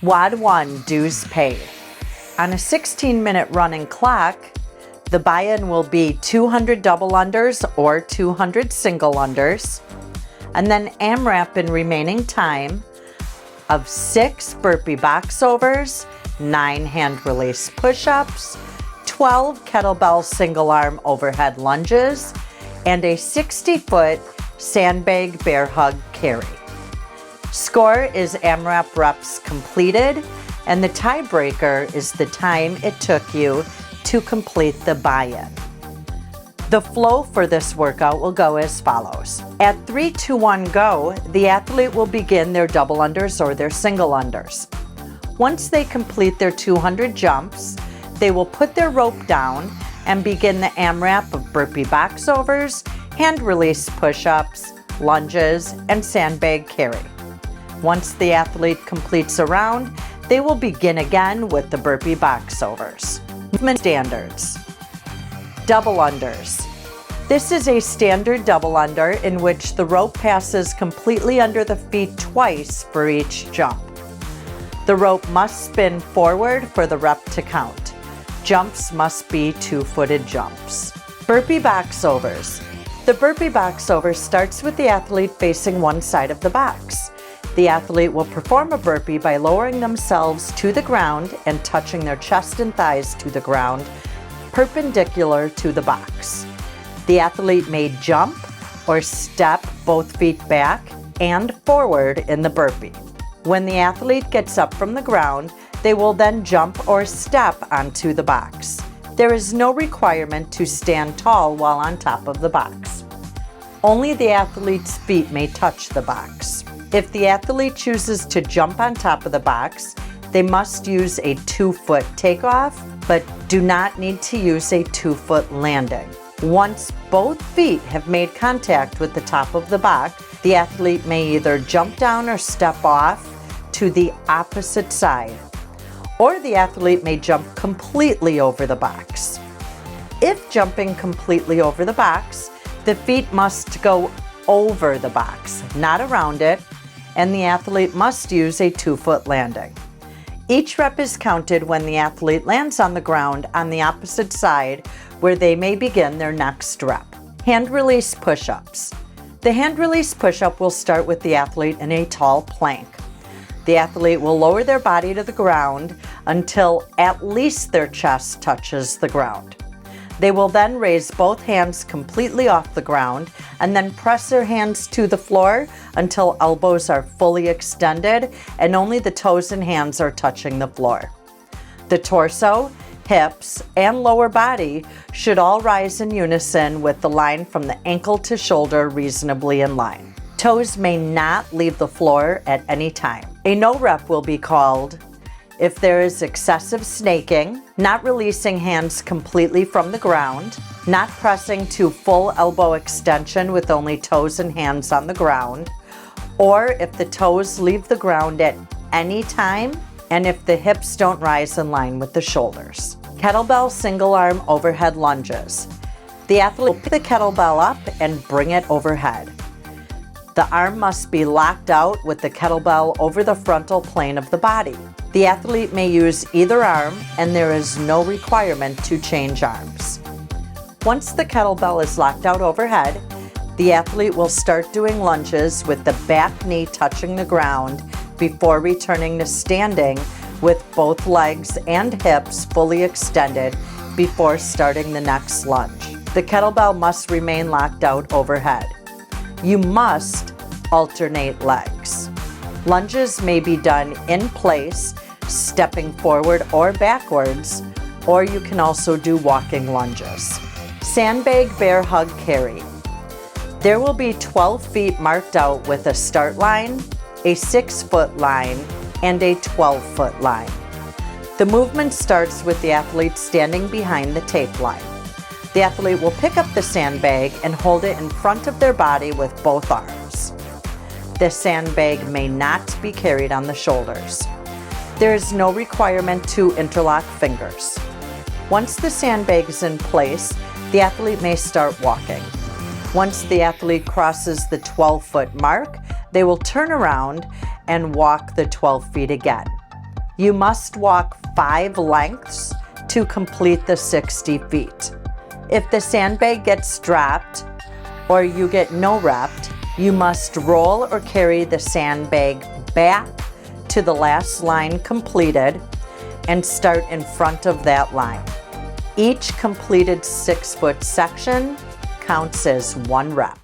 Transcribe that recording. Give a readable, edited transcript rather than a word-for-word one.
WOD 1 dues paid. On a 16-minute running clock, the buy-in will be 200 double unders or 200 single unders, and then AMRAP in remaining time of 6 burpee box overs, 9 hand release push-ups, 12 kettlebell single arm overhead lunges, and a 60-foot sandbag bear hug carry. Score is AMRAP reps completed, and the tiebreaker is the time it took you to complete the buy-in. The flow for this workout will go as follows. At 3, 2, 1, go, the athlete will begin their double unders or their single unders. Once they complete their 200 jumps, they will put their rope down and begin the AMRAP of burpee box overs, hand release push-ups, lunges, and sandbag carry. Once the athlete completes a round, they will begin again with the burpee box overs. Movement standards. Double unders. This is a standard double under in which the rope passes completely under the feet twice for each jump. The rope must spin forward for the rep to count. Jumps must be 2-footed jumps. Burpee box overs. The burpee box over starts with the athlete facing one side of the box. The athlete will perform a burpee by lowering themselves to the ground and touching their chest and thighs to the ground, perpendicular to the box. The athlete may jump or step both feet back and forward in the burpee. When the athlete gets up from the ground, they will then jump or step onto the box. There is no requirement to stand tall while on top of the box. Only the athlete's feet may touch the box. If the athlete chooses to jump on top of the box, they must use a 2-foot takeoff, but do not need to use a 2-foot landing. Once both feet have made contact with the top of the box, the athlete may either jump down or step off to the opposite side, or the athlete may jump completely over the box. If jumping completely over the box, the feet must go over the box, not around it, and the athlete must use a 2-foot landing. Each rep is counted when the athlete lands on the ground on the opposite side, where they may begin their next rep. Hand release push-ups. The hand release push-up will start with the athlete in a tall plank. The athlete will lower their body to the ground until at least their chest touches the ground. They will then raise both hands completely off the ground and then press their hands to the floor until elbows are fully extended and only the toes and hands are touching the floor. The torso, hips, and lower body should all rise in unison with the line from the ankle to shoulder reasonably in line. Toes may not leave the floor at any time. A no rep will be called if there is excessive snaking, not releasing hands completely from the ground, not pressing to full elbow extension with only toes and hands on the ground, or if the toes leave the ground at any time, and if the hips don't rise in line with the shoulders. Kettlebell single arm overhead lunges. The athlete will pick the kettlebell up and bring it overhead. The arm must be locked out with the kettlebell over the frontal plane of the body. The athlete may use either arm, and there is no requirement to change arms. Once the kettlebell is locked out overhead, the athlete will start doing lunges with the back knee touching the ground before returning to standing with both legs and hips fully extended before starting the next lunge. The kettlebell must remain locked out overhead. You must alternate legs. Lunges may be done in place, stepping forward or backwards, or you can also do walking lunges. Sandbag bear hug carry. There will be 12 feet marked out with a start line, a 6-foot line, and a 12-foot line. The movement starts with the athlete standing behind the tape line. The athlete will pick up the sandbag and hold it in front of their body with both arms. The sandbag may not be carried on the shoulders. There is no requirement to interlock fingers. Once the sandbag is in place, the athlete may start walking. Once the athlete crosses the 12-foot mark, they will turn around and walk the 12 feet again. You must walk 5 lengths to complete the 60 feet. If the sandbag gets dropped or you get no wrapped, you must roll or carry the sandbag back to the last line completed and start in front of that line. Each completed 6-foot section counts as 1 rep.